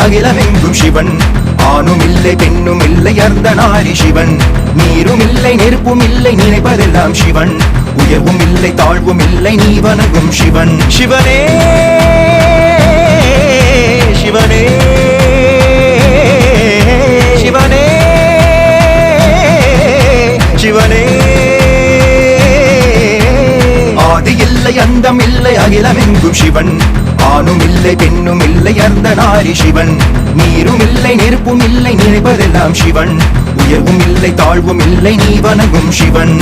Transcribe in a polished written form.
அகிலமெங்கும் சிவன் ஆணும் இல்லை பெண்ணும் இல்லை அர்த்தநாரி சிவன் நீரும் இல்லை நெருப்பும் இல்லை நினைப்பதெல்லாம் சிவன் உயர்வும் இல்லை தாழ்வும் இல்லை நீ வணங்கும் சிவன் சிவனே சிவனே சிவனே சிவனே ஆதி இல்லை அந்தம் இல்லை அகிலமெங்கும் சிவன் ஆணும் இல்லை பெண்ணும் இல்லை அர்த்தநாரி சிவன் நீரும் இல்லை நெருப்பும் இல்லை நினைப்பதெல்லாம் சிவன் உயர்வும் இல்லை தாழ்வும் இல்லை நீ வணங்கும் சிவன்